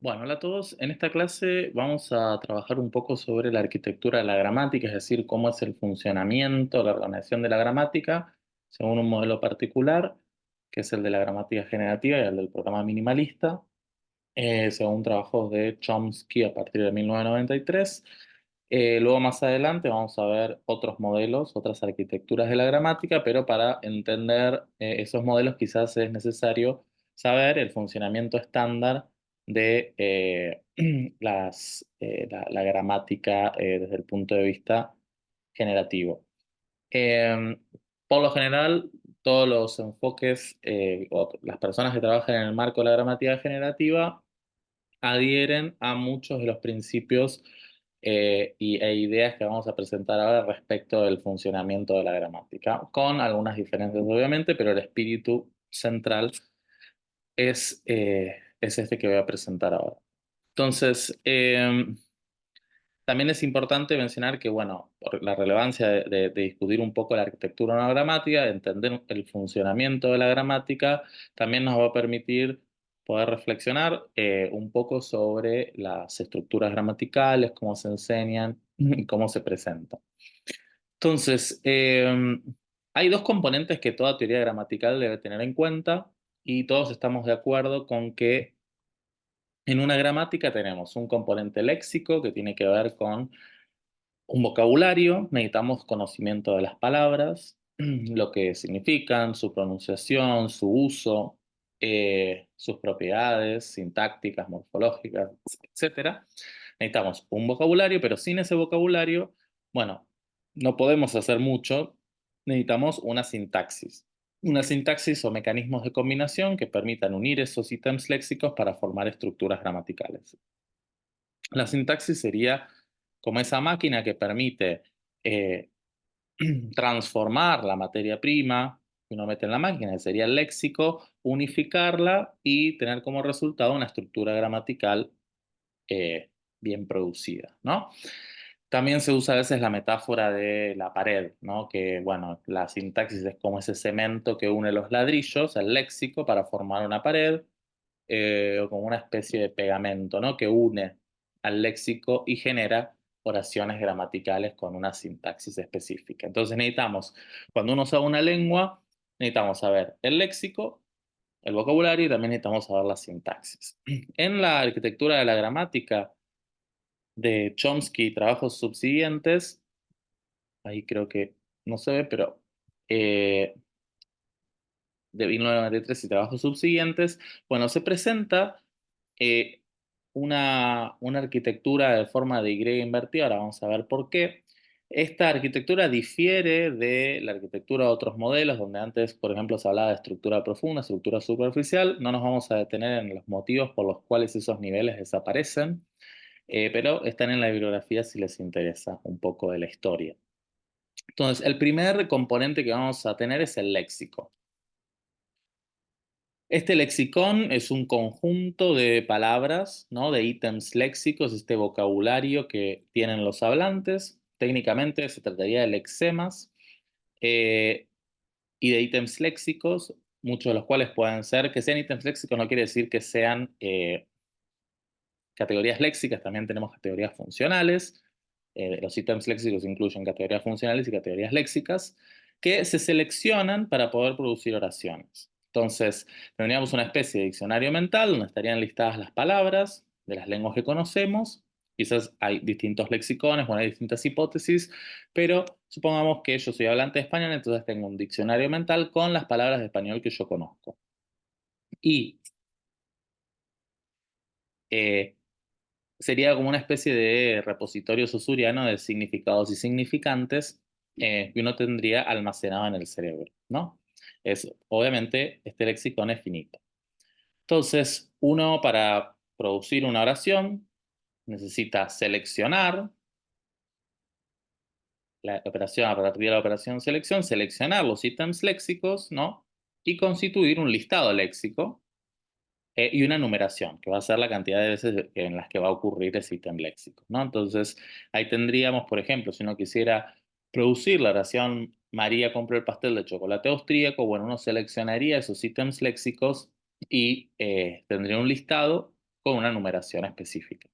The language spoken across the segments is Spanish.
Bueno, hola a todos. En esta clase vamos a trabajar un poco sobre la arquitectura de la gramática, es decir, cómo es el funcionamiento, la organización de la gramática, según un modelo particular, que es el de la gramática generativa y el del programa minimalista, según trabajos de Chomsky a partir de 1993. Luego más adelante vamos a ver otros modelos, otras arquitecturas de la gramática, pero para entender esos modelos quizás es necesario saber el funcionamiento estándar de la gramática desde el punto de vista generativo. Eh, por lo general, todos los enfoques o las personas que trabajan en el marco de la gramática generativa adhieren a muchos de los principios e ideas que vamos a presentar ahora respecto del funcionamiento de la gramática, con algunas diferencias obviamente, pero el espíritu central es este que voy a presentar ahora. Entonces, también es importante mencionar que, bueno, por la relevancia de discutir un poco la arquitectura de una gramática, de entender el funcionamiento de la gramática, también nos va a permitir poder reflexionar un poco sobre las estructuras gramaticales, cómo se enseñan y cómo se presentan. Entonces, hay dos componentes que toda teoría gramatical debe tener en cuenta y todos estamos de acuerdo con que en una gramática tenemos un componente léxico que tiene que ver con un vocabulario, necesitamos conocimiento de las palabras, lo que significan, su pronunciación, su uso, sus propiedades sintácticas, morfológicas, etcétera. Necesitamos un vocabulario, pero sin ese vocabulario, bueno, no podemos hacer mucho. Necesitamos una sintaxis. Una sintaxis o mecanismos de combinación que permitan unir esos ítems léxicos para formar estructuras gramaticales. La sintaxis sería como esa máquina que permite eh, transformar la materia prima que uno mete en la máquina, que sería el léxico, unificarla y tener como resultado una estructura gramatical eh, bien producida, ¿no? También se usa a veces la metáfora de la pared, ¿no? Que, bueno, la sintaxis es como ese cemento que une los ladrillos, el léxico, para formar una pared, o como una especie de pegamento, ¿no? Que une al léxico y genera oraciones gramaticales con una sintaxis específica. Entonces necesitamos, cuando uno sabe una lengua, necesitamos saber el léxico, el vocabulario y también necesitamos saber la sintaxis. En la arquitectura de la gramática de Chomsky, trabajos subsiguientes, ahí creo que no se ve, pero eh, de 1993 y trabajos subsiguientes, bueno, se presenta eh, una arquitectura de forma de Y invertida, ahora vamos a ver por qué. Esta arquitectura difiere de la arquitectura de otros modelos, donde antes, por ejemplo, se hablaba de estructura profunda, estructura superficial. No nos vamos a detener en los motivos por los cuales esos niveles desaparecen, pero están en la bibliografía si les interesa un poco de la historia. Entonces, el primer componente que vamos a tener es el léxico. Este lexicón es un conjunto de palabras, ¿no? De ítems léxicos, este vocabulario que tienen los hablantes. Técnicamente se trataría de lexemas eh, y de ítems léxicos, muchos de los cuales pueden ser, que sean ítems léxicos no quiere decir que sean categorías léxicas, también tenemos categorías funcionales. Los ítems léxicos incluyen categorías funcionales y categorías léxicas que se seleccionan para poder producir oraciones. Entonces, tendríamos una especie de diccionario mental donde estarían listadas las palabras de las lenguas que conocemos. Quizás hay distintos lexicones, bueno, hay distintas hipótesis, pero supongamos que yo soy hablante de español, entonces tengo un diccionario mental con las palabras de español que yo conozco. Y eh, sería como una especie de repositorio susuriano de significados y significantes que uno tendría almacenado en el cerebro, ¿no? Obviamente, este lexicón es finito. Entonces, uno para producir una oración necesita seleccionar la operación, a partir de la operación selección, seleccionar los ítems léxicos, ¿no? Y constituir un listado léxico y una numeración, que va a ser la cantidad de veces en las que va a ocurrir ese ítem léxico, ¿no? Entonces, ahí tendríamos, por ejemplo, si uno quisiera producir la oración María compró el pastel de chocolate austríaco, bueno, uno seleccionaría esos ítems léxicos y tendría un listado con una numeración específica.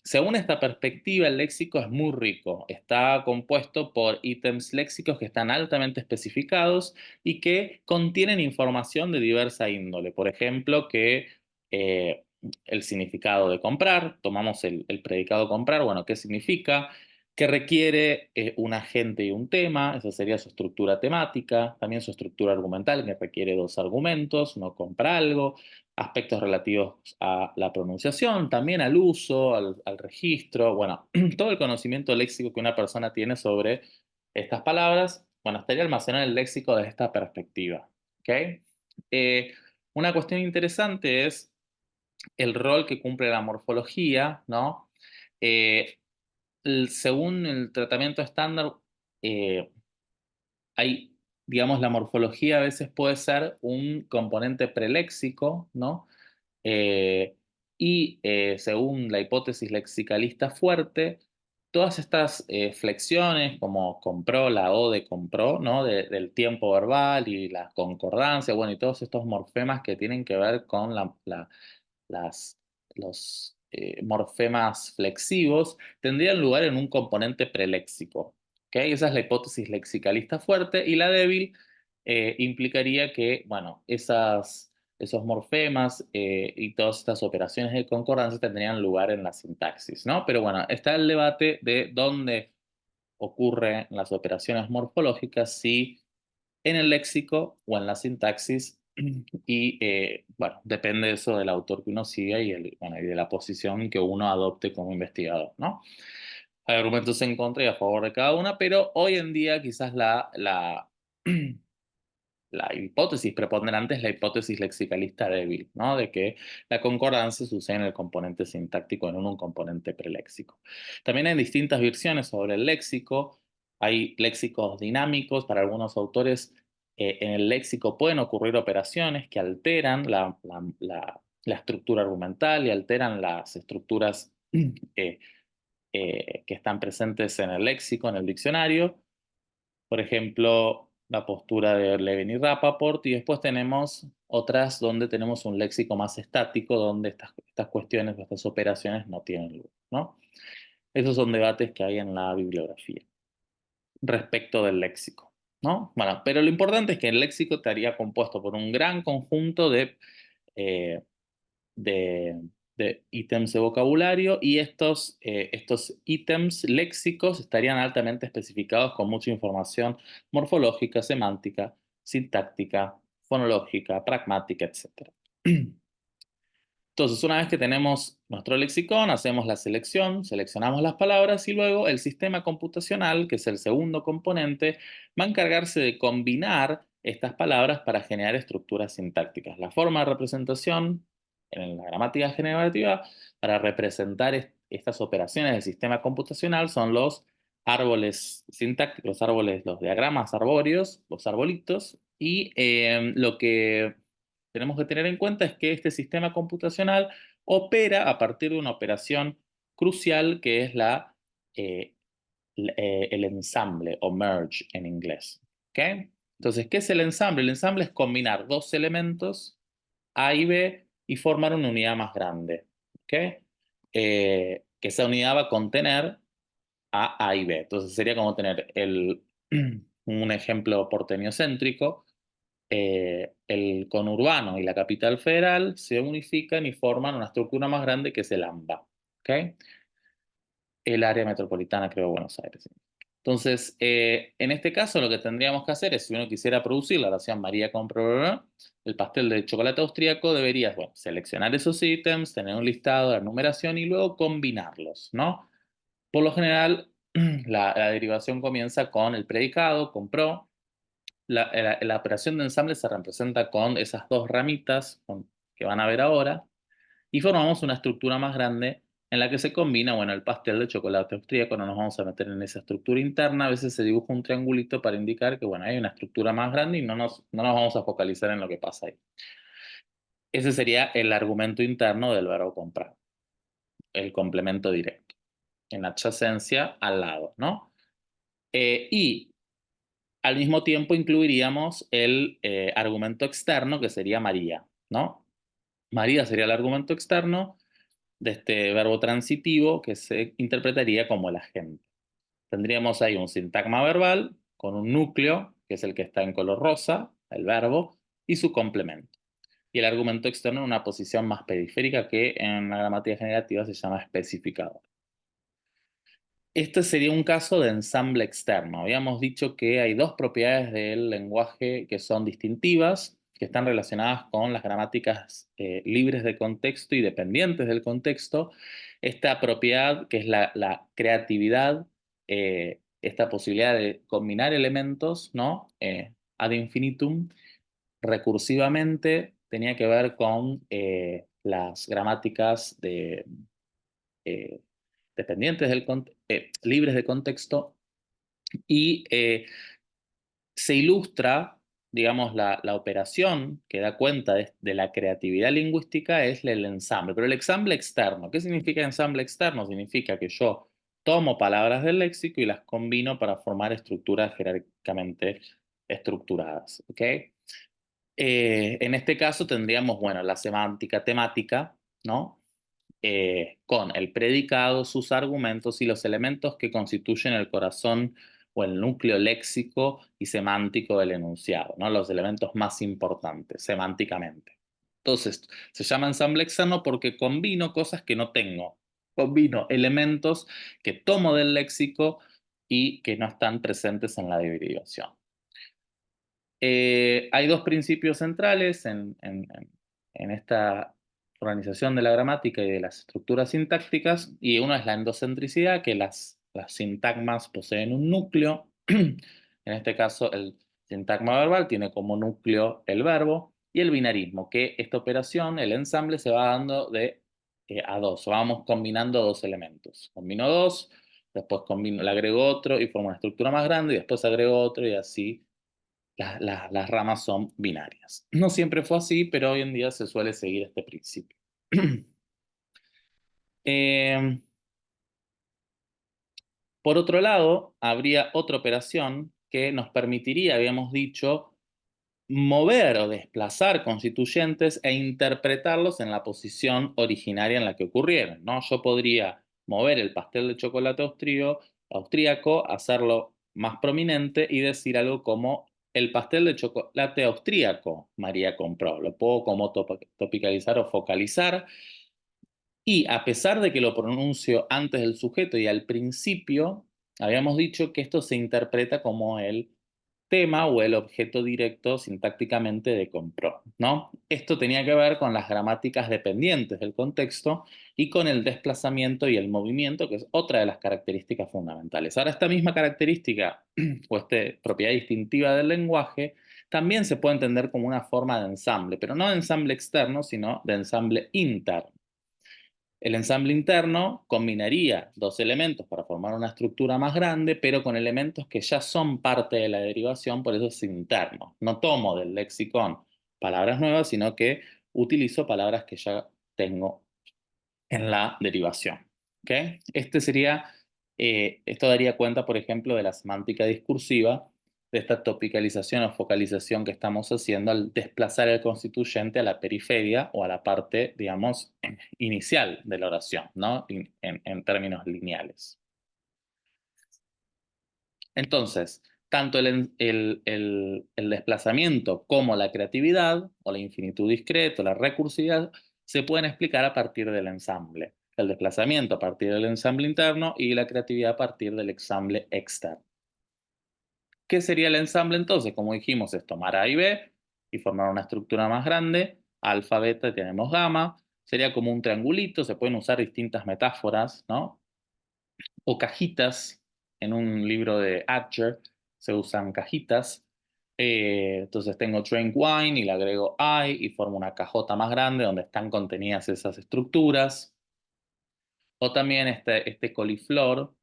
Según esta perspectiva, el léxico es muy rico. Está compuesto por ítems léxicos que están altamente especificados y que contienen información de diversa índole. Por ejemplo, que eh, el significado de comprar, tomamos el predicado comprar, bueno, ¿qué significa? Que requiere un agente y un tema, esa sería su estructura temática, también su estructura argumental, que requiere dos argumentos, no compra algo, aspectos relativos a la pronunciación, también al uso, al registro, bueno, todo el conocimiento léxico que una persona tiene sobre estas palabras, bueno, estaría almacenado en el léxico desde esta perspectiva. ¿Ok? Eh, una cuestión interesante es el rol que cumple la morfología, ¿no? Eh, Según el tratamiento estándar, eh, hay, digamos, la morfología a veces puede ser un componente preléxico, ¿no? Según la hipótesis lexicalista fuerte, todas estas flexiones, como compró, la O de compró, ¿no? Del tiempo verbal y la concordancia, bueno, y todos estos morfemas que tienen que ver con las, los morfemas flexivos, tendrían lugar en un componente preléxico. ¿Ok? Esa es la hipótesis lexicalista fuerte, y la débil implicaría que, bueno, esos morfemas y todas estas operaciones de concordancia tendrían lugar en la sintaxis, ¿no? Pero bueno, está el debate de dónde ocurren las operaciones morfológicas, si en el léxico o en la sintaxis, y bueno, depende eso del autor que uno siga y, bueno, y de la posición que uno adopte como investigador, ¿no? Hay argumentos en contra y a favor de cada una, pero hoy en día quizás la hipótesis preponderante es la hipótesis lexicalista débil, ¿no? De que la concordancia sucede en el componente sintáctico, en un componente preléxico. También hay distintas versiones sobre el léxico. Hay léxicos dinámicos. Para algunos autores, en el léxico pueden ocurrir operaciones que alteran la estructura argumental y alteran las estructuras eh, que están presentes en el léxico, en el diccionario. Por ejemplo, la postura de Levin y Rappaport, y después tenemos otras donde tenemos un léxico más estático, donde estas cuestiones, estas operaciones no tienen lugar, ¿no? Esos son debates que hay en la bibliografía respecto del léxico, ¿no? Bueno, pero lo importante es que el léxico estaría compuesto por un gran conjunto eh, de, de ítems de vocabulario, y estos ítems léxicos estarían altamente especificados con mucha información morfológica, semántica, sintáctica, fonológica, pragmática, etc. Entonces, una vez que tenemos nuestro lexicón, hacemos la selección, seleccionamos las palabras y luego el sistema computacional, que es el segundo componente, va a encargarse de combinar estas palabras para generar estructuras sintácticas. La forma de representación en la gramática generativa para representar estas operaciones del sistema computacional son los árboles sintácticos, los árboles, los diagramas arbóreos, los arbolitos, y lo que tenemos que tener en cuenta es que este sistema computacional opera a partir de una operación crucial que es eh, el ensamble o merge en inglés. ¿Ok? Entonces, ¿qué es el ensamble? El ensamble es combinar dos elementos, A y B, y formar una unidad más grande. ¿Ok? Que esa unidad va a contener A y B. Entonces sería como tener un ejemplo porteño céntrico. El conurbano y la capital federal se unifican y forman una estructura más grande que es el AMBA. ¿Ok? El área metropolitana, creo, de Buenos Aires. Entonces, en este caso lo que tendríamos que hacer es, si uno quisiera producir la oración María compra el pastel de chocolate austríaco, deberías, bueno, seleccionar esos ítems, tener un listado, la numeración y luego combinarlos, ¿no? Por lo general, la derivación comienza con el predicado, compró. La operación de ensamble se representa con esas dos ramitas que van a ver ahora, y formamos una estructura más grande en la que se combina, bueno, el pastel de chocolate austríaco. No nos vamos a meter en esa estructura interna. A veces se dibuja un triangulito para indicar que, bueno, hay una estructura más grande, y no nos vamos a focalizar en lo que pasa ahí. Ese sería el argumento interno del verbo comprar, el complemento directo, en adyacencia al lado, ¿no? Y al mismo tiempo incluiríamos el argumento externo, que sería María, ¿no? María sería el argumento externo de este verbo transitivo que se interpretaría como el agente. Tendríamos ahí un sintagma verbal con un núcleo, que es el que está en color rosa, el verbo, y su complemento. Y el argumento externo en una posición más periférica que en la gramática generativa se llama especificador. Este sería un caso de ensamble externo. Habíamos dicho que hay dos propiedades del lenguaje que son distintivas, que están relacionadas con las gramáticas libres de contexto y dependientes del contexto. Esta propiedad, que es la creatividad, esta posibilidad de combinar elementos, ¿no? Ad infinitum, recursivamente, tenía que ver con las gramáticas eh, dependientes libres de contexto y se ilustra, digamos, la operación que da cuenta de la creatividad lingüística es el ensamble. Pero el ensamble externo, ¿qué significa ensamble externo? Significa que yo tomo palabras del léxico y las combino para formar estructuras jerárquicamente estructuradas. ¿Ok? En este caso tendríamos, bueno, la semántica temática, ¿no? Con el predicado, sus argumentos y los elementos que constituyen el corazón o el núcleo léxico y semántico del enunciado, ¿no? Los elementos más importantes semánticamente. Entonces, se llama ensamble externo porque combino cosas que no tengo. Combino elementos que tomo del léxico y que no están presentes en la derivación. Hay dos principios centrales en esta organización de la gramática y de las estructuras sintácticas, y uno es la endocentricidad, que las sintagmas poseen un núcleo. En este caso, el sintagma verbal tiene como núcleo el verbo, y el binarismo, que esta operación, el ensamble, se va dando de a dos. Vamos combinando dos elementos. Combino dos, después le agrego otro y formo una estructura más grande, y después agrego otro y así las ramas son binarias. No siempre fue así, pero hoy en día se suele seguir este principio. Eh, por otro lado, habría otra operación que nos permitiría, habíamos dicho, mover o desplazar constituyentes e interpretarlos en la posición originaria en la que ocurrieron, ¿no? Yo podría mover el pastel de chocolate austríaco, hacerlo más prominente y decir algo como el pastel de chocolate austríaco María compró. Lo puedo como topicalizar o focalizar. Y a pesar de que lo pronuncio antes del sujeto y al principio, habíamos dicho que esto se interpreta como el tema o el objeto directo sintácticamente de compró, ¿no? Esto tenía que ver con las gramáticas dependientes del contexto y con el desplazamiento y el movimiento, que es otra de las características fundamentales. Ahora, esta misma característica o esta propiedad distintiva del lenguaje también se puede entender como una forma de ensamble, pero no de ensamble externo, sino de ensamble interno. El ensamble interno combinaría dos elementos para formar una estructura más grande, pero con elementos que ya son parte de la derivación, por eso es interno. No tomo del lexicón palabras nuevas, sino que utilizo palabras que ya tengo en la derivación. ¿Ok? Esto daría cuenta, por ejemplo, de la semántica discursiva, de esta topicalización o focalización que estamos haciendo al desplazar el constituyente a la periferia o a la parte, digamos, inicial de la oración, ¿no? En términos lineales. Entonces, tanto el desplazamiento como la creatividad, o la infinitud discreta, o la recursividad, se pueden explicar a partir del ensamble. El desplazamiento a partir del ensamble interno y la creatividad a partir del ensamble externo. ¿Qué sería el ensamble entonces? Como dijimos, es tomar A y B y formar una estructura más grande. Alfa, beta, y tenemos gamma. Sería como un triangulito, se pueden usar distintas metáforas, ¿no? O cajitas. En un libro de Adger se usan cajitas. Entonces tengo drink wine y le agrego I y formo una cajota más grande donde están contenidas esas estructuras. O también este coliflor,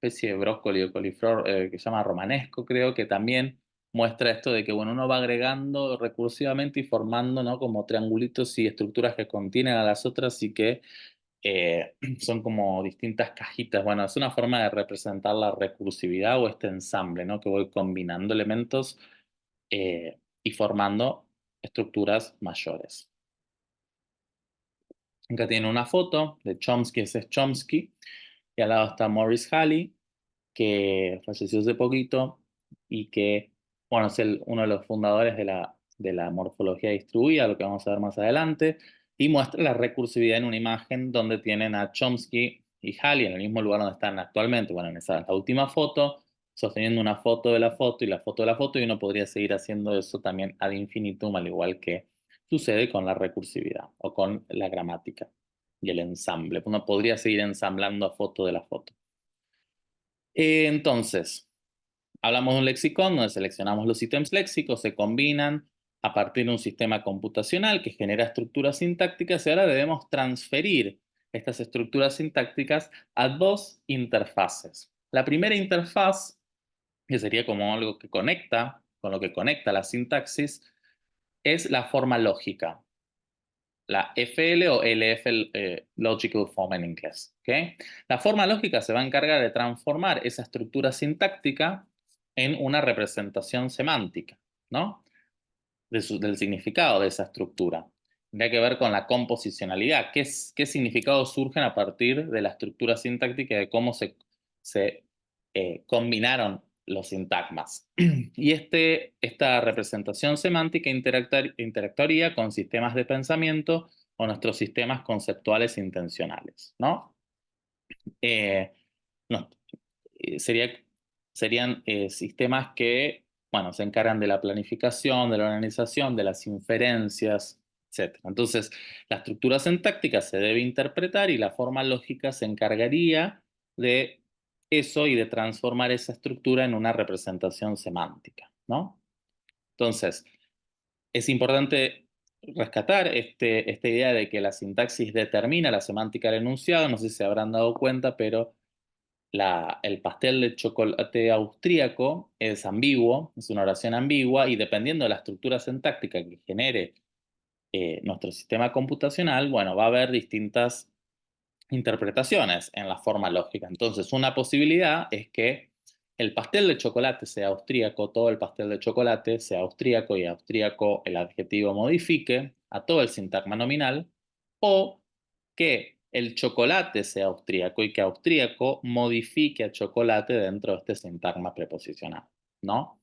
especie de brócoli o coliflor que se llama romanesco, creo que también muestra esto de que bueno, uno va agregando recursivamente y formando, ¿no? Como triangulitos y estructuras que contienen a las otras y que son como distintas cajitas. Bueno, es una forma de representar la recursividad o este ensamble, ¿no? Que voy combinando elementos y formando estructuras mayores. Acá tiene una foto de Chomsky, ese es Chomsky, y al lado está Maurice Halley, que falleció hace poquito y que, bueno, es uno de los fundadores de la morfología distribuida, lo que vamos a ver más adelante, y muestra la recursividad en una imagen donde tienen a Chomsky y Halley en el mismo lugar donde están actualmente. Bueno, en esa la última foto, sosteniendo una foto de la foto y la foto de la foto, y uno podría seguir haciendo eso también ad infinitum, al igual que sucede con la recursividad o con la gramática y el ensamble. Uno podría seguir ensamblando foto de la foto. Entonces, hablamos de un lexicón donde seleccionamos los ítems léxicos, se combinan a partir de un sistema computacional que genera estructuras sintácticas y ahora debemos transferir estas estructuras sintácticas a dos interfaces. La primera interfaz, que sería como algo que conecta, con lo que conecta la sintaxis, es la forma lógica, la FL o LF, Logical Form en inglés. ¿Okay? La forma lógica se va a encargar de transformar esa estructura sintáctica en una representación semántica, ¿no? Del significado de esa estructura. Tendría que ver con la composicionalidad, qué significados surgen a partir de la estructura sintáctica y de cómo se combinaron los sintagmas. Y esta representación semántica interactuaría con sistemas de pensamiento o nuestros sistemas conceptuales intencionales, ¿no? Eh, no, sería, serían sistemas que, bueno, se encargan de la planificación, de la organización, de las inferencias, etc. Entonces, la estructura sintáctica se debe interpretar y la forma lógica se encargaría de eso y de transformar esa estructura en una representación semántica, ¿no? Entonces, es importante rescatar esta idea de que la sintaxis determina la semántica del enunciado. No sé si se habrán dado cuenta, pero el pastel de chocolate austríaco es ambiguo, es una oración ambigua, y dependiendo de la estructura sintáctica que genere nuestro sistema computacional, bueno, va a haber distintas interpretaciones en la forma lógica. Entonces, una posibilidad es que el pastel de chocolate sea austríaco, todo el pastel de chocolate sea austríaco y austríaco el adjetivo modifique a todo el sintagma nominal, o que el chocolate sea austríaco y que austríaco modifique a chocolate dentro de este sintagma preposicional, ¿no?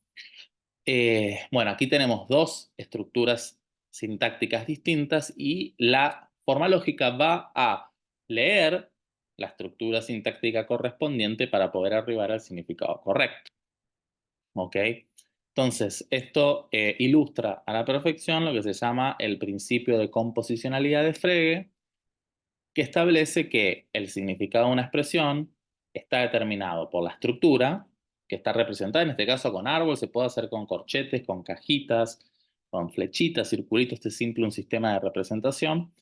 Bueno, aquí tenemos dos estructuras sintácticas distintas y la forma lógica va a leer la estructura sintáctica correspondiente para poder arribar al significado correcto. ¿Ok? Entonces, esto ilustra a la perfección lo que se llama el principio de composicionalidad de Frege, que establece que el significado de una expresión está determinado por la estructura, que está representada en este caso con árboles, se puede hacer con corchetes, con cajitas, con flechitas, circulitos, este es simple un sistema de representación,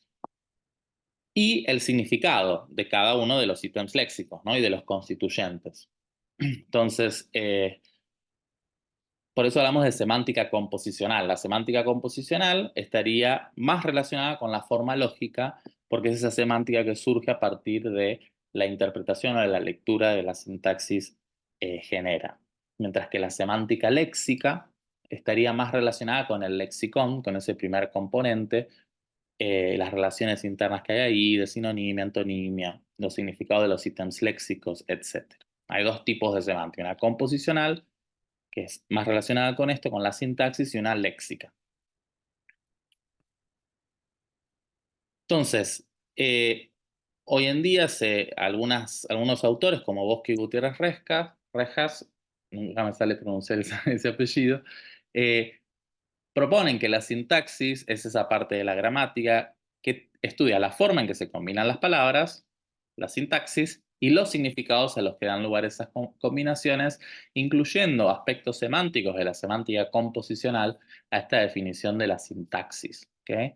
y el significado de cada uno de los ítems léxicos, ¿no? Y de los constituyentes. Entonces, por eso hablamos de semántica composicional. La semántica composicional estaría más relacionada con la forma lógica, porque es esa semántica que surge a partir de la interpretación o de la lectura de la sintaxis genera. Mientras que la semántica léxica estaría más relacionada con el lexicón, con ese primer componente, las relaciones internas que hay ahí, de sinonimia, antonimia, los significados de los ítems léxicos, etc. Hay dos tipos de semántica, una composicional, que es más relacionada con esto, con la sintaxis, y una léxica. Entonces, hoy en día algunos autores, como Bosque y Gutiérrez Rejas, nunca me sale pronunciar ese apellido, eh, proponen que la sintaxis es esa parte de la gramática que estudia la forma en que se combinan las palabras, la sintaxis, y los significados a los que dan lugar esas combinaciones, incluyendo aspectos semánticos de la semántica composicional a esta definición de la sintaxis. ¿Okay?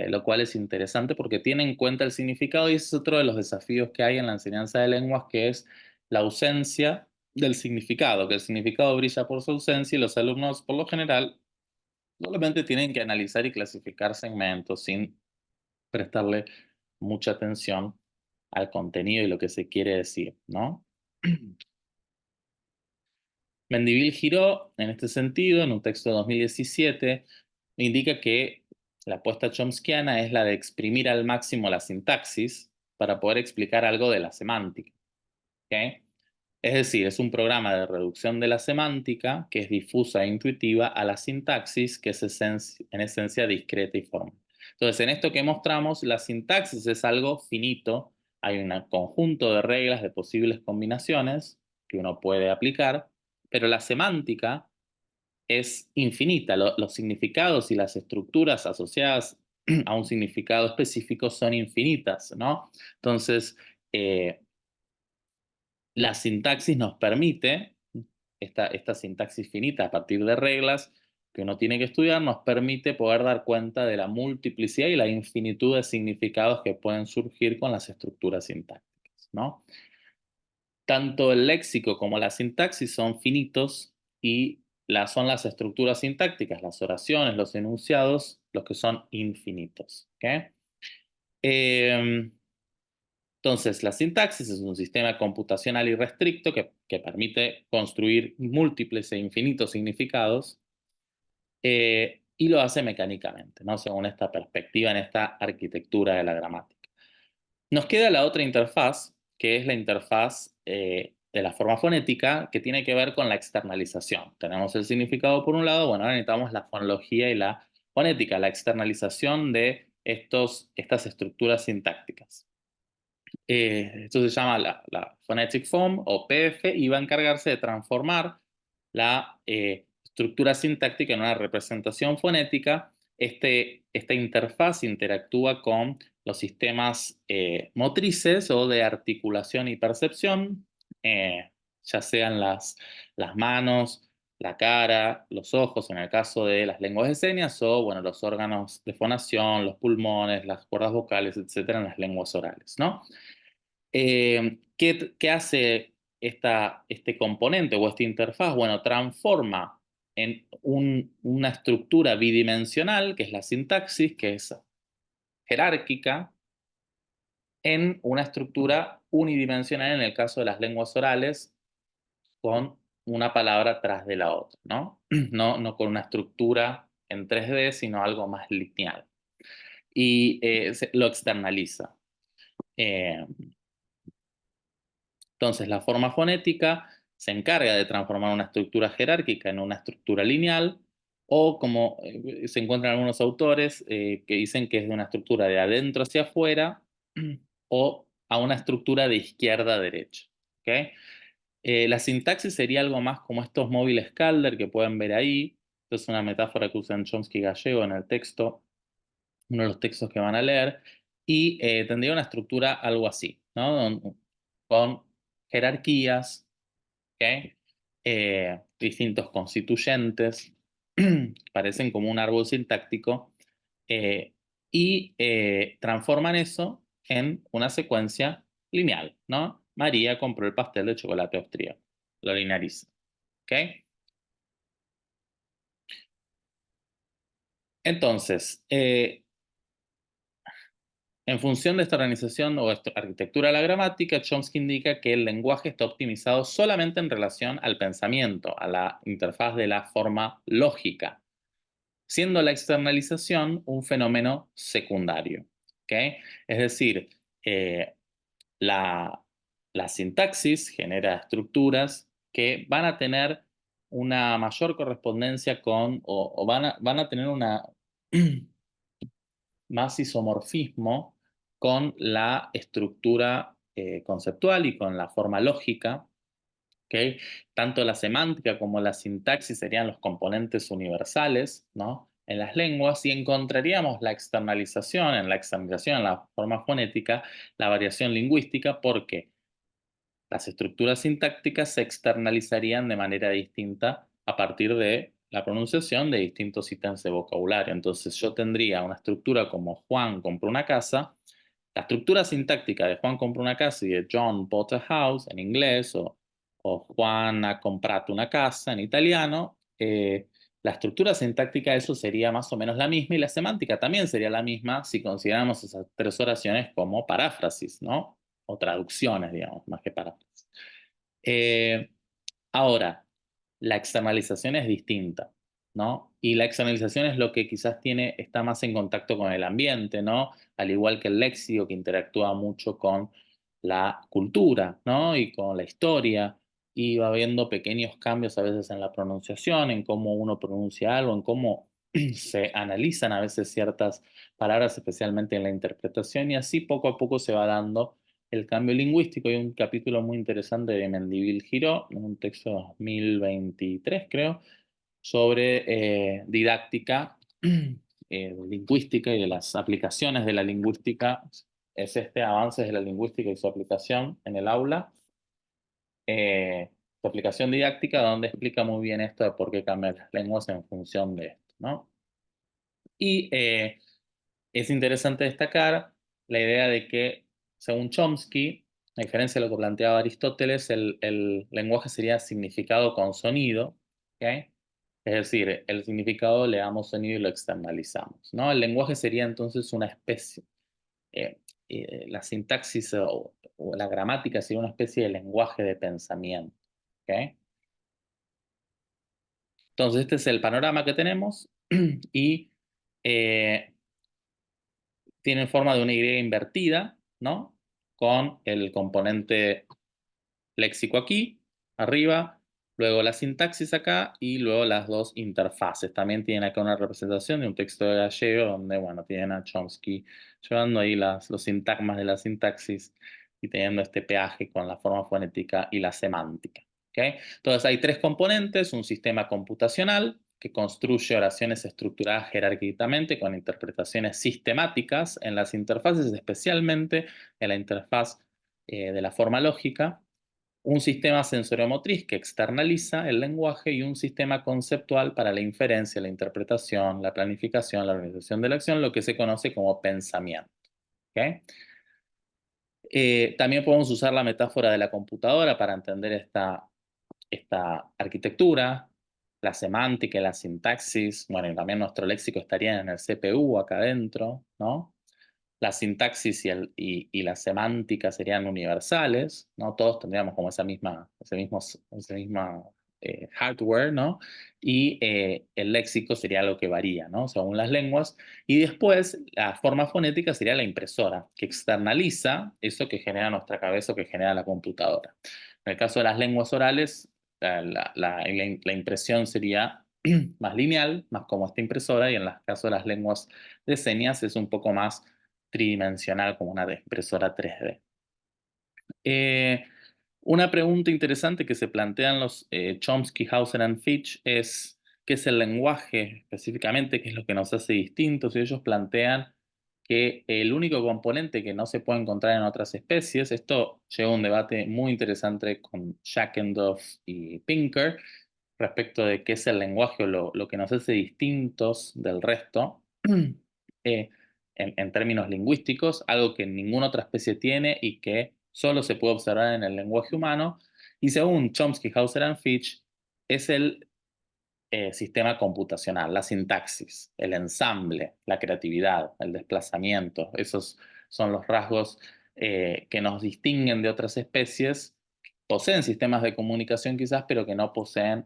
Lo cual es interesante porque tiene en cuenta el significado y ese es otro de los desafíos que hay en la enseñanza de lenguas, que es la ausencia del significado, que el significado brilla por su ausencia y los alumnos, por lo general, solamente tienen que analizar y clasificar segmentos sin prestarle mucha atención al contenido y lo que se quiere decir, ¿no? Mendivil giró, en este sentido, en un texto de 2017, indica que La apuesta chomskiana es la de exprimir al máximo la sintaxis para poder explicar algo de la semántica. ¿Okay? Es decir, es un programa de reducción de la semántica que es difusa e intuitiva a la sintaxis, que es en esencia discreta y formal. Entonces, en esto que mostramos, la sintaxis es algo finito, hay un conjunto de reglas de posibles combinaciones que uno puede aplicar, pero la semántica es infinita. Los significados y las estructuras asociadas a un significado específico son infinitas, ¿no? Entonces, la sintaxis nos permite, esta sintaxis finita a partir de reglas que uno tiene que estudiar, nos permite poder dar cuenta de la multiplicidad y la infinitud de significados que pueden surgir con las estructuras sintácticas, ¿no? Tanto el léxico como la sintaxis son finitos y son las estructuras sintácticas, las oraciones, los enunciados, los que son infinitos. ¿Okay? Entonces, la sintaxis es un sistema computacional irrestricto que permite construir múltiples e infinitos significados y lo hace mecánicamente, ¿no? Según esta perspectiva, en esta arquitectura de la gramática. Nos queda la otra interfaz, que es la interfaz de la forma fonética, que tiene que ver con la externalización. Tenemos el significado por un lado, bueno, ahora necesitamos la fonología y la fonética, la externalización de estas estructuras sintácticas. Esto se llama la Phonetic Form o PF y va a encargarse de transformar la estructura sintáctica en una representación fonética. Esta interfaz interactúa con los sistemas motrices o de articulación y percepción, ya sean las manos, la cara, los ojos, en el caso de las lenguas de señas, o bueno, los órganos de fonación, los pulmones, las cuerdas vocales, etcétera, en las lenguas orales, ¿no? ¿Qué hace este componente o esta interfaz? Bueno, transforma en una estructura bidimensional, que es la sintaxis, que es jerárquica, en una estructura unidimensional en el caso de las lenguas orales, con una palabra tras de la otra, ¿no? No con una estructura en 3D, sino algo más lineal. Y lo externaliza. Eh, Entonces, la forma fonética se encarga de transformar una estructura jerárquica en una estructura lineal, o como se encuentran algunos autores que dicen que es de una estructura de adentro hacia afuera o a una estructura de izquierda a derecha. ¿Okay? La sintaxis sería algo más como estos móviles Calder que pueden ver ahí. Esto es una metáfora que usan Chomsky y Gallego en el texto, uno de los textos que van a leer, y tendría una estructura algo así, ¿no? Con jerarquías, ¿okay? Distintos constituyentes, parecen como un árbol sintáctico, eh, y transforman eso en una secuencia lineal, ¿no? María compró el pastel de chocolate austríaco, lo lineariza, ¿ok? Entonces, en función de esta organización o esta arquitectura de la gramática, Chomsky indica que el lenguaje está optimizado solamente en relación al pensamiento, a la interfaz de la forma lógica, siendo la externalización un fenómeno secundario. ¿Okay? Es decir, eh, la, la sintaxis genera estructuras que van a tener una mayor correspondencia con, o van a tener una más isomorfismo con la estructura conceptual y con la forma lógica. ¿Okay? Tanto la semántica como la sintaxis serían los componentes universales, ¿no? En las lenguas, y encontraríamos la externalización, en la forma fonética, la variación lingüística, porque las estructuras sintácticas se externalizarían de manera distinta a partir de la pronunciación de distintos ítems de vocabulario. Entonces yo tendría una estructura como Juan compró una casa. La estructura sintáctica de Juan compró una casa y de John bought a house en inglés, o Juan ha comprato una casa en italiano, la estructura sintáctica de eso sería más o menos la misma, y la semántica también sería la misma si consideramos esas tres oraciones como paráfrasis, ¿no? O traducciones, digamos, más que paráfrasis. Eh, Ahora, la externalización es distinta. ¿no? Y la externalización es lo que quizás está más en contacto con el ambiente, ¿no? Al igual que el léxico, que interactúa mucho con la cultura, ¿no? Y con la historia, y va habiendo pequeños cambios a veces en la pronunciación, en cómo uno pronuncia algo, en cómo se analizan a veces ciertas palabras, especialmente en la interpretación, y así poco a poco se va dando el cambio lingüístico. Hay un capítulo muy interesante de Mendivil Giró, en un texto de 2023, creo, sobre didáctica lingüística y de las aplicaciones de la lingüística. Es este Avances de la lingüística y su aplicación en el aula. Su aplicación didáctica, donde explica muy bien esto de por qué cambian las lenguas en función de esto, ¿no? Y es interesante destacar la idea de que, según Chomsky, a diferencia de lo que planteaba Aristóteles, el lenguaje sería significado con sonido, ¿ok? Es decir, el significado le damos sonido y lo externalizamos, ¿no? El lenguaje sería entonces una especie, eh, la sintaxis o la gramática sería una especie de lenguaje de pensamiento, ¿ok? Entonces, este es el panorama que tenemos y eh, tiene forma de una Y invertida, ¿no? Con el componente léxico aquí, arriba, luego la sintaxis acá y luego las dos interfaces. También tienen acá una representación de un texto de Gallego donde, bueno, tienen a Chomsky llevando ahí los sintagmas de la sintaxis y teniendo este peaje con la forma fonética y la semántica. ¿Okay? Entonces hay tres componentes: un sistema computacional que construye oraciones estructuradas jerárquicamente con interpretaciones sistemáticas en las interfaces, especialmente en la interfaz de la forma lógica; un sistema sensoriomotriz que externaliza el lenguaje; y un sistema conceptual para la inferencia, la interpretación, la planificación, la organización de la acción, lo que se conoce como pensamiento. ¿Okay? También podemos usar la metáfora de la computadora para entender esta arquitectura, la semántica y la sintaxis. Bueno, y también nuestro léxico estaría en el CPU acá adentro, ¿no? La sintaxis y la semántica serían universales, ¿no? Todos tendríamos como ese misma hardware, ¿no? Y el léxico sería algo que varía, ¿no? Según las lenguas. Y después, la forma fonética sería la impresora, que externaliza eso que genera nuestra cabeza o que genera la computadora. En el caso de las lenguas orales, la impresión sería más lineal, más como esta impresora, y en el caso de las lenguas de señas es un poco más tridimensional, como una impresora 3D. Eh, una pregunta interesante que se plantean los Chomsky, Hauser and Fitch es: ¿qué es el lenguaje específicamente? ¿Qué es lo que nos hace distintos? Y ellos plantean que el único componente que no se puede encontrar en otras especies, esto lleva a un debate muy interesante con Jackendorf y Pinker respecto de qué es el lenguaje o lo que nos hace distintos del resto, eh, en términos lingüísticos, algo que ninguna otra especie tiene y que solo se puede observar en el lenguaje humano. Y según Chomsky, Hauser and Fitch, es el sistema computacional, la sintaxis, el ensamble, la creatividad, el desplazamiento. Esos son los rasgos que nos distinguen de otras especies. Poseen sistemas de comunicación quizás, pero que no poseen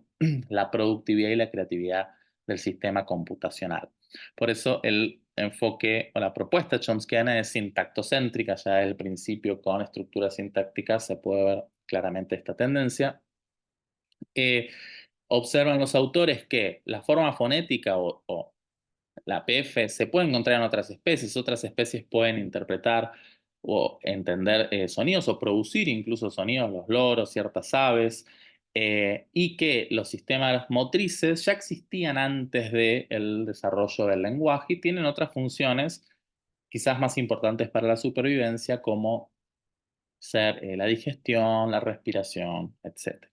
la productividad y la creatividad del sistema computacional. Por eso el enfoque o la propuesta chomskiana es sintactocéntrica. Ya desde el principio, con estructuras sintácticas se puede ver claramente esta tendencia. Observan los autores que la forma fonética o la PF se puede encontrar en otras especies pueden interpretar o entender sonidos o producir incluso sonidos, los loros, ciertas aves, y que los sistemas motrices ya existían antes del desarrollo del lenguaje y tienen otras funciones quizás más importantes para la supervivencia, como ser la digestión, la respiración, etc.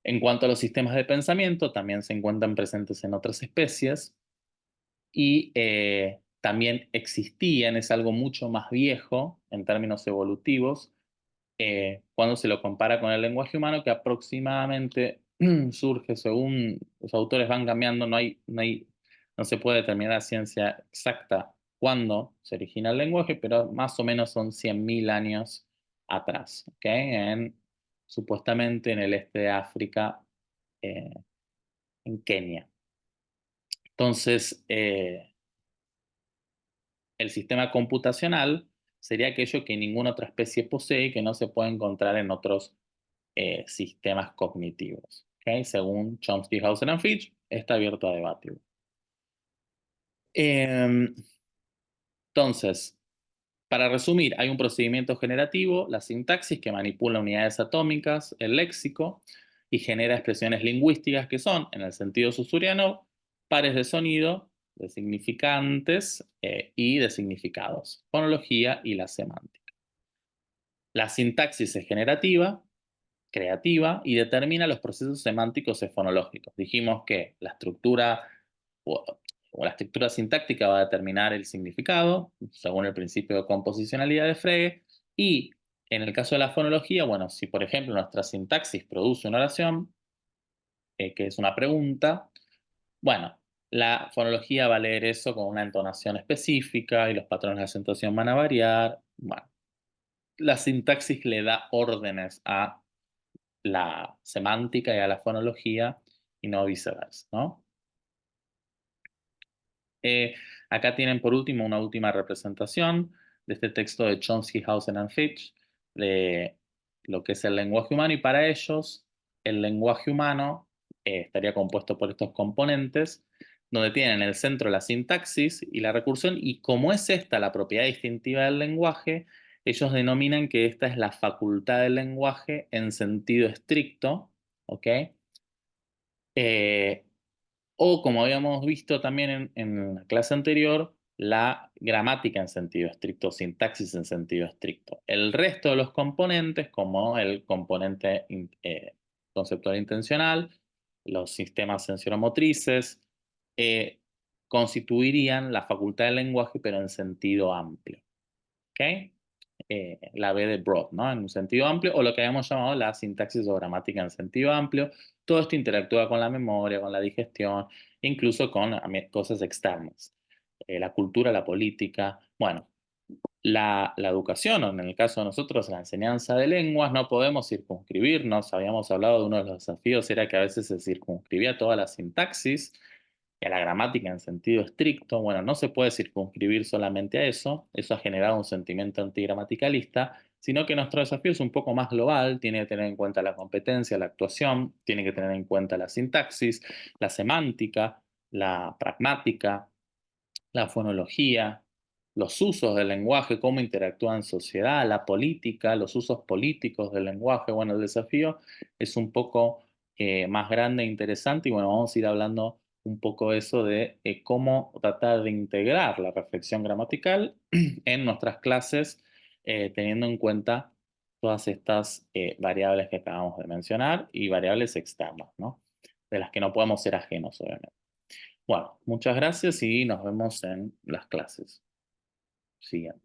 En cuanto a los sistemas de pensamiento, también se encuentran presentes en otras especies y también existían, es algo mucho más viejo en términos evolutivos, cuando se lo compara con el lenguaje humano, que aproximadamente surge, según los autores van cambiando, no se puede determinar a ciencia exacta cuándo se origina el lenguaje, pero más o menos son 100.000 años atrás, ¿ok? Supuestamente en el este de África, eh, en Kenia. Entonces, el sistema computacional sería aquello que ninguna otra especie posee y que no se puede encontrar en otros sistemas cognitivos. ¿Okay? Según Chomsky, Hauser y Fitch, está abierto a debate. Entonces, para resumir, hay un procedimiento generativo, la sintaxis, que manipula unidades atómicas, el léxico, y genera expresiones lingüísticas que son, en el sentido saussuriano, pares de sonido, de significantes y de significados, fonología y la semántica. La sintaxis es generativa, creativa y determina los procesos semánticos y fonológicos. Dijimos que la estructura o, la estructura sintáctica va a determinar el significado, según el principio de composicionalidad de Frege, y en el caso de la fonología, bueno, si por ejemplo nuestra sintaxis produce una oración, que es una pregunta, bueno, la fonología va a leer eso con una entonación específica y los patrones de acentuación van a variar. Bueno, la sintaxis le da órdenes a la semántica y a la fonología y no viceversa, ¿no? Acá tienen por último una última representación de este texto de Chomsky, Hauser and Fitch de lo que es el lenguaje humano, y para ellos el lenguaje humano estaría compuesto por estos componentes donde tienen en el centro la sintaxis y la recursión, y como es esta la propiedad distintiva del lenguaje, ellos denominan que esta es la facultad del lenguaje en sentido estricto, ¿ok? Eh, o como habíamos visto también en la clase anterior, la gramática en sentido estricto, sintaxis en sentido estricto. El resto de los componentes, como el componente conceptual intencional, los sistemas sensoromotrices, eh, constituirían la facultad del lenguaje, pero en sentido amplio. ¿Ok? La B de Broad, ¿no? En un sentido amplio, o lo que habíamos llamado la sintaxis o gramática en sentido amplio. Todo esto interactúa con la memoria, con la digestión, incluso con cosas externas. La cultura, la política. Bueno, la educación, o en el caso de nosotros, la enseñanza de lenguas, no podemos circunscribirnos. Habíamos hablado de uno de los desafíos, era que a veces se circunscribía toda la sintaxis y a la gramática en sentido estricto. Bueno, no se puede circunscribir solamente a eso. Eso ha generado un sentimiento antigramaticalista, sino que nuestro desafío es un poco más global. Tiene que tener en cuenta la competencia, la actuación, tiene que tener en cuenta la sintaxis, la semántica, la pragmática, la fonología, los usos del lenguaje, cómo interactúa en sociedad, la política, los usos políticos del lenguaje. Bueno, el desafío es un poco más grande e interesante, y bueno, vamos a ir hablando un poco eso de cómo tratar de integrar la reflexión gramatical en nuestras clases, teniendo en cuenta todas estas variables que acabamos de mencionar y variables externas, ¿no? De las que no podemos ser ajenos, obviamente. Bueno, muchas gracias y nos vemos en las clases siguientes.